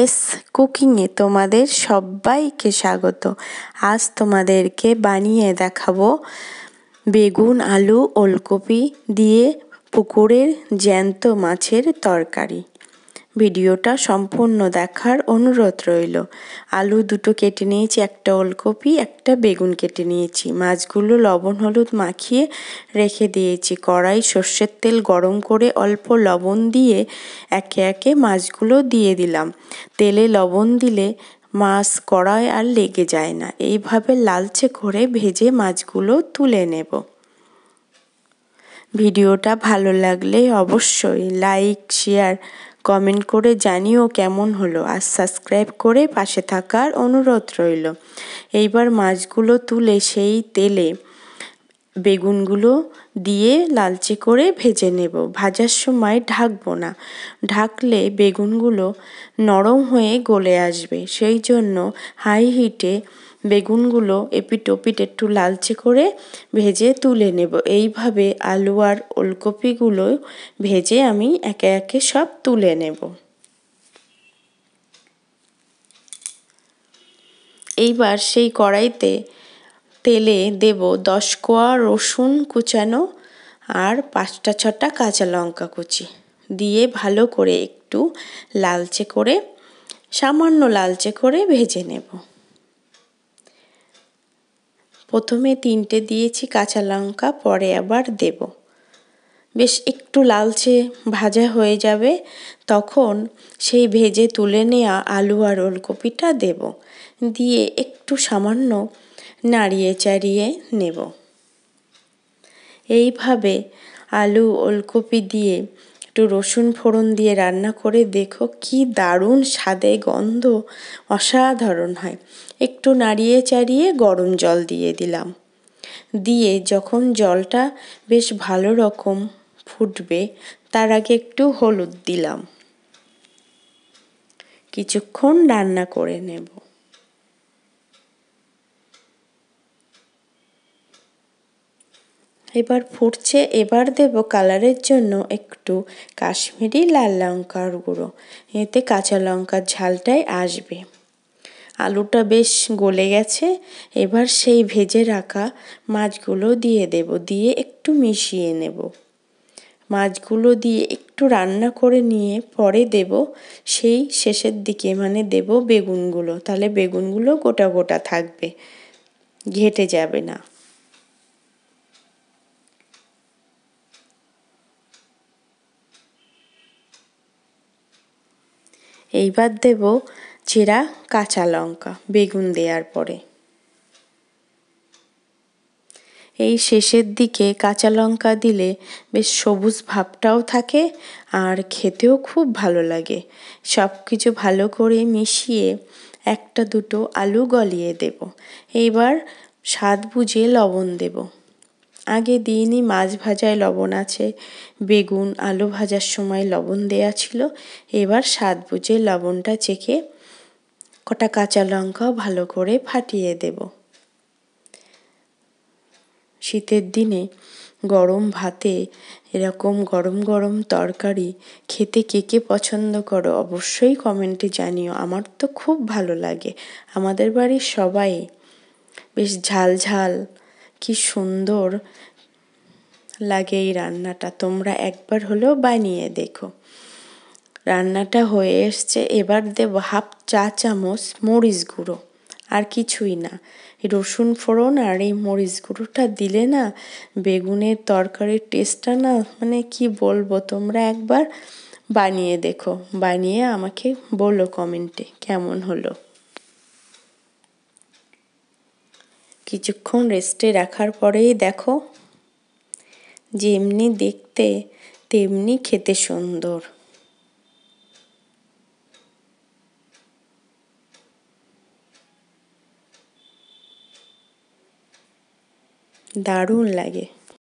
S কুকিংয়ে তোমাদের সবাইকে স্বাগত। আজ তোমাদেরকে বানিয়ে দেখাবো বেগুন, আলু, ওলকপি দিয়ে পুকুরের জ্যান্ত মাছের তরকারি। ভিডিওটা সম্পূর্ণ দেখার অনুরোধ রইল। আলু দুটো কেটে নিয়েছি, একটা ওলকপি, একটা বেগুন কেটে নিয়েছি। মাছগুলো লবণ হলুদ মাখিয়ে রেখে দিয়েছি। কড়াই সর্ষের তেল গরম করে অল্প লবণ দিয়ে একে একে মাছগুলো দিয়ে দিলাম। তেলে লবণ দিলে মাছ কড়ায় আর লেগে যায় না। এইভাবে লালচে করে ভেজে মাছগুলো তুলে নেব। ভিডিওটা ভালো লাগলে অবশ্যই লাইক, শেয়ার, কমেন্ট করে জানিও কেমন হলো, আর সাবস্ক্রাইব করে পাশে থাকার অনুরোধ রইল। এইবার মাছগুলো তুলে সেই তেলে বেগুনগুলো দিয়ে লালচে করে ভেজে নেব। ভাজার সময় ঢাকবো না, ঢাকলে বেগুনগুলো নরম হয়ে গলে আসবে। সেই জন্য হাই হিটে বেগুনগুলো এপিট ওপিট একটু লালচে করে ভেজে তুলে নেব। এইভাবে আলু আর ওলকপিগুলো ভেজে আমি একে একে সব তুলে নেব। এইবার সেই কড়াইতে তেলে দেব 10 কোয়া রসুন কুচানো আর 5-6টা কাঁচা লঙ্কা কুচি দিয়ে ভালো করে একটু লালচে করে, সামান্য লালচে করে ভেজে নেব। প্রথমে 3টে দিয়েছি কাঁচা লঙ্কা, পরে আবার দেব। বেশ একটু লালচে ভাজা হয়ে যাবে, তখন সেই ভেজে তুলে নেওয়া আলু আর ওলকপিটা দেব। দিয়ে একটু সামান্য নাড়িয়ে চাড়িয়ে নেব। এইভাবে আলু ওলকপি দিয়ে একটু রসুন ফোড়ন দিয়ে রান্না করে দেখো, কি দারুণ স্বাদে গন্ধ অসাধারণ হয়। একটু নাড়িয়ে চাড়িয়ে গরম জল দিয়ে দিলাম। দিয়ে যখন জলটা বেশ ভালো রকম ফুটবে, তার আগে একটু হলুদ দিলাম। কিছুক্ষণ রান্না করে নেব। এবার ফুটছে, এবার দেব কালারের জন্য একটু কাশ্মীরি লাল লঙ্কার গুঁড়ো। এতে কাঁচা লঙ্কার ঝালটাই আসবে। আলুটা বেশ গলে গেছে, এবার সেই ভেজে রাখা মাছগুলো দিয়ে দেব, দিয়ে একটু মিশিয়ে নেব। মাছগুলো দিয়ে একটু রান্না করে নিয়ে পরে দেব সেই শেষের দিকে, মানে দেব বেগুনগুলো, তাহলে বেগুনগুলো গোটা গোটা থাকবে, ঘেটে যাবে না। এইবার দেব চেরা কাঁচা লঙ্কা বেগুন দেওয়ার পরে। এই শেষের দিকে কাঁচা লঙ্কা দিলে বেশ সবুজ ভাবটাও থাকে আর খেতেও খুব ভালো লাগে। সব কিছু ভালো করে মিশিয়ে 1-2 আলু গলিয়ে দেব। এইবার স্বাদ বুঝে লবণ দেব। আগে দিইনি, মাছ ভাজায় লবণ আছে, বেগুন আলু ভাজার সময় লবণ দেয়া ছিল। এবার স্বাদ বুঝে লবণটা চেখে কটা কাঁচা লঙ্কাও ভালো করে ফাটিয়ে দেব। শীতের দিনে গরম ভাতে এরকম গরম গরম তরকারি খেতে কে কে পছন্দ করো অবশ্যই কমেন্টে জানিও। আমার তো খুব ভালো লাগে। আমাদের বাড়ির সবাই বেশ ঝাল ঝাল, কি সুন্দর লাগে এই রান্নাটা। তোমরা একবার হলেও বানিয়ে দেখো। রান্নাটা হয়ে এসছে, এবার দেব 1/2 চা চামচ মরিচ গুঁড়ো, আর কিছুই না। রসুন ফোড়ন আর এই মরিচ গুঁড়োটা দিলে না বেগুনের তরকারির টেস্টটা না, মানে কি বলবো, তোমরা একবার বানিয়ে দেখো, বানিয়ে আমাকে বলো কমেন্টে কেমন হলো। কিছুক্ষণ রেস্টে রাখার পরেই দেখো, যেমনি দেখতে তেমনি খেতে সুন্দর। দারুণ লাগে।